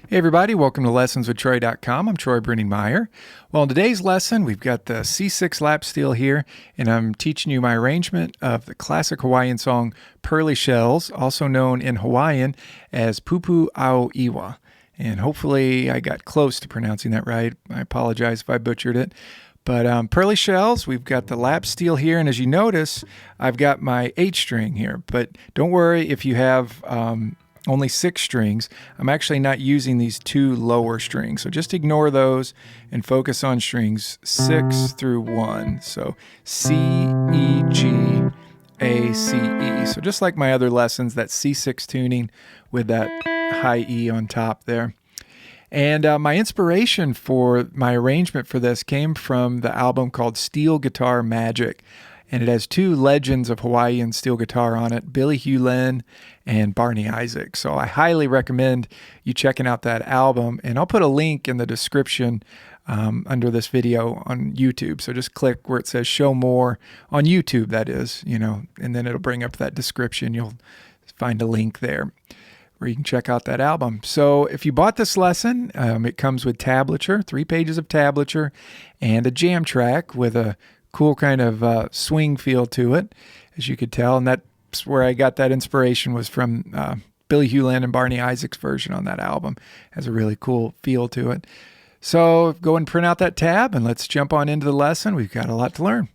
Hey everybody, welcome to lessonswithtroy.com. I'm Troy Brenningmeyer. Well, in today's lesson, we've got the C6 lap steel here, and I'm teaching you my arrangement of the classic Hawaiian song Pearly Shells, also known in Hawaiian as Pupu au Iwa. And hopefully I got close to pronouncing that right. I apologize if I butchered it. But Pearly Shells, we've got the lap steel here, and as you notice, I've got my 8 string here. But don't worry if you have only 6 strings. I'm actually not using these 2 lower strings, so just ignore those and focus on strings 6 through 1. So C, E, G, A, C, E. So just like my other lessons, that C6 tuning with that high E on top there. And my inspiration for my arrangement for this came from the album called Steel Guitar Magic. And it has 2 legends of Hawaiian steel guitar on it, Billy Hewlin and Barney Isaac. So I highly recommend you checking out that album. And I'll put a link in the description under this video on YouTube. So just click where it says show more on YouTube, that is, and then it'll bring up that description. You'll find a link there where you can check out that album. So if you bought this lesson, it comes with tablature, 3 pages of tablature, and a jam track with a cool kind of swing feel to it, as you could tell. And that's where I got that inspiration, was from Billy Hewlin and Barney Isaac's version on that album. It has a really cool feel to it. So go and print out that tab and let's jump on into the lesson. We've got a lot to learn.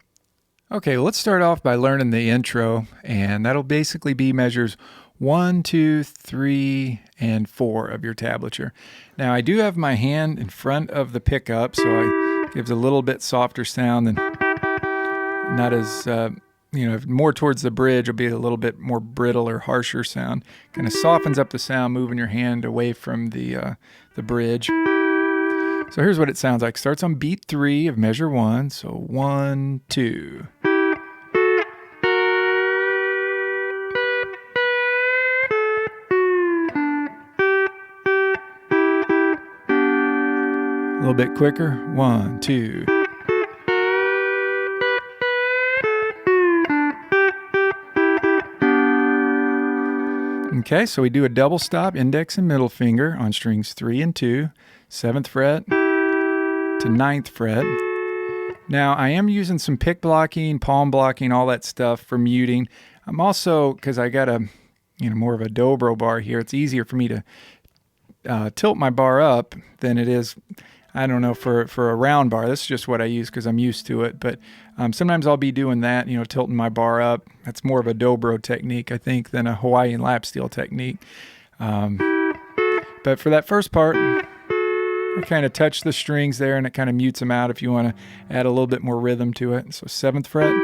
Okay, well, let's start off by learning the intro, and that'll basically be measures 1, 2, 3, and 4 of your tablature. Now, I do have my hand in front of the pickup, so it gives a little bit softer sound than not as, more towards the bridge will be a little bit more brittle or harsher sound. Kind of softens up the sound, moving your hand away from the bridge. So here's what it sounds like. Starts on beat 3 of measure 1. So 1, 2. A little bit quicker. 1, 2. Okay, so we do a double stop, index and middle finger on strings 3 and 2, 7th fret to 9th fret. Now, I am using some pick blocking, palm blocking, all that stuff for muting. I'm also, because I got a, more of a dobro bar here, it's easier for me to tilt my bar up than it is, I don't know, for a round bar. This is just what I use because I'm used to it. But sometimes I'll be doing that, tilting my bar up. That's more of a dobro technique, I think, than a Hawaiian lap steel technique. But for that first part, I kind of touch the strings there, and it kind of mutes them out if you want to add a little bit more rhythm to it. So 7th fret,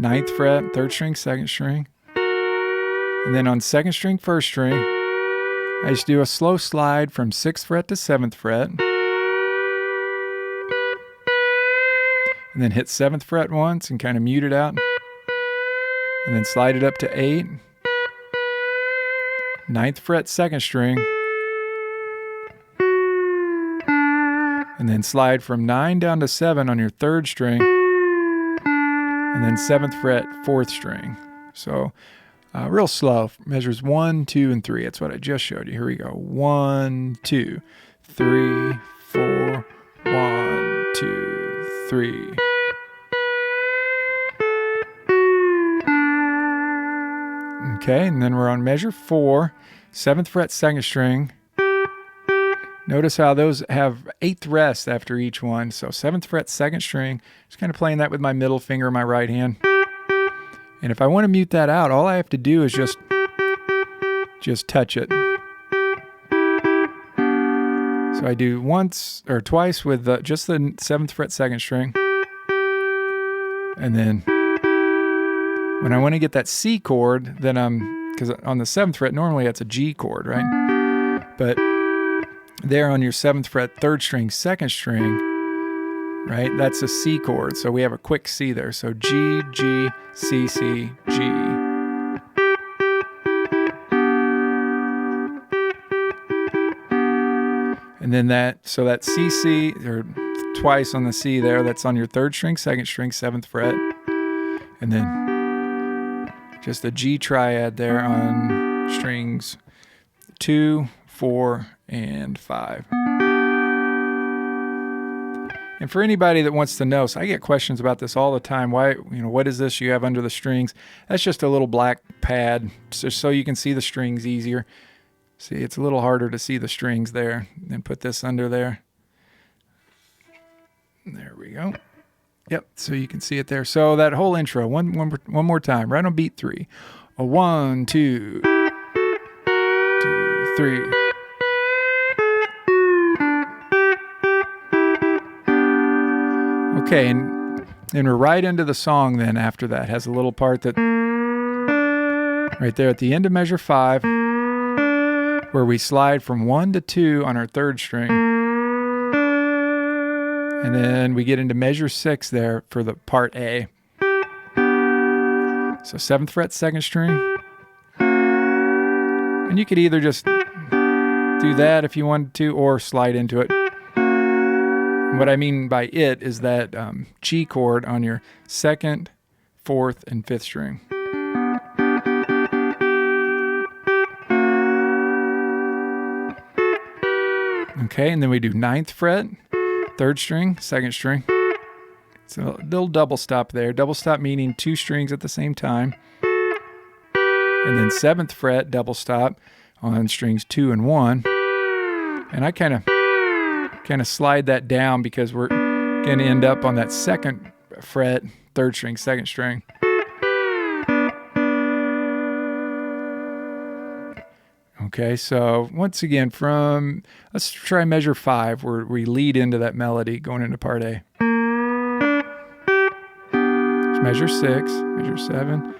9th fret, 3rd string, 2nd string. And then on 2nd string, 1st string, I just do a slow slide from 6th fret to 7th fret. And then hit 7th fret once and kind of mute it out. And then slide it up to 8. 9th fret, 2nd string. And then slide from 9 down to 7 on your 3rd string. And then 7th fret, 4th string. So real slow. Measures 1, 2, and 3. That's what I just showed you. Here we go. 1, 2, 3, 4. 1, 2, 3. Okay, and then we're on measure 4, 7th fret, 2nd string. Notice how those have 8th rest after each one. So 7th fret, 2nd string. Just kind of playing that with my middle finger and my right hand. And if I want to mute that out, all I have to do is just touch it. So I do once or twice with just the 7th fret, 2nd string. And then when I want to get that C chord, then because on the 7th fret, normally that's a G chord, right? But there on your 7th fret, 3rd string, 2nd string, right? That's a C chord. So we have a quick C there. So G, G, C, C, G. And then that C, C, or twice on the C there, that's on your 3rd string, 2nd string, 7th fret. And then just a G triad there on strings 2, 4, and 5. And for anybody that wants to know, so I get questions about this all the time. Why, what is this you have under the strings? That's just a little black pad, just so you can see the strings easier. See, it's a little harder to see the strings there. Then put this under there. There we go. Yep, so you can see it there. So that whole intro, one more time, right on beat 3. A 1, 2, 2, 3. Okay, and we're right into the song then after that. Has a little part that right there at the end of measure 5 where we slide from 1 to 2 on our 3rd string. And then we get into measure 6 there for the part A. So 7th fret, 2nd string. And you could either just do that if you wanted to or slide into it. What I mean by it is that G chord on your 2nd, 4th, and 5th string. Okay, and then we do 9th fret, 3rd string, 2nd string. So a little double stop there. Double stop meaning 2 strings at the same time. And then 7th fret, double stop on strings 2 and 1. And I kind of slide that down because we're going to end up on that 2nd fret, 3rd string, 2nd string. Okay, so once again let's try measure 5 where we lead into that melody going into part A. There's measure 6, measure 7.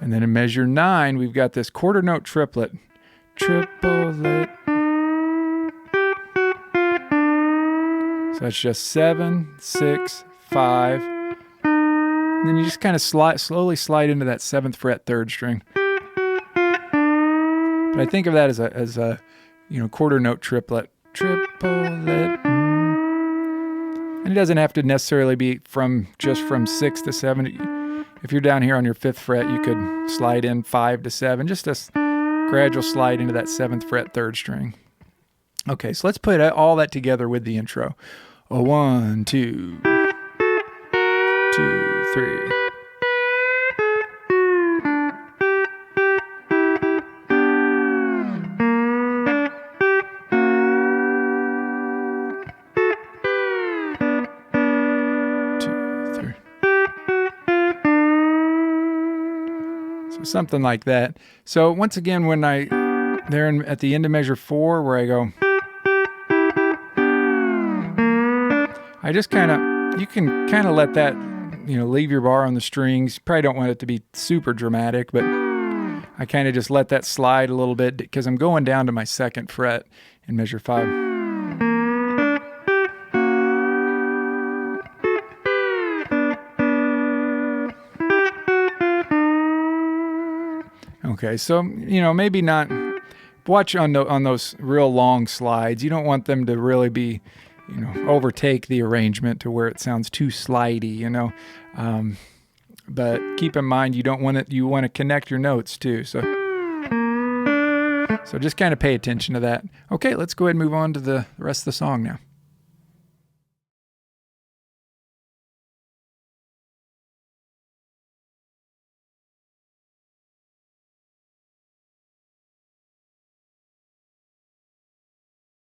And then in measure 9, we've got this quarter note triplet. Triplet. So that's just 7, 6, 5. And then you just kind of slowly slide into that 7th fret, 3rd string. But I think of that as a quarter note triplet. Triplet. And it doesn't have to necessarily be just from 6 to 7. If you're down here on your 5th fret, you could slide in 5 to 7, just a gradual slide into that 7th fret, 3rd string. Okay, so let's put all that together with the intro. A 1, 2, 2, 3. Something like that. So once again, when at the end of measure 4 where I go, I just you can kind of let that, leave your bar on the strings. Probably don't want it to be super dramatic, but I kind of just let that slide a little bit because I'm going down to my 2nd fret in measure 5. Okay, so, maybe not watch on those real long slides. You don't want them to really be, overtake the arrangement to where it sounds too slidey, but keep in mind you want to connect your notes too. So just kind of pay attention to that. Okay, let's go ahead and move on to the rest of the song now.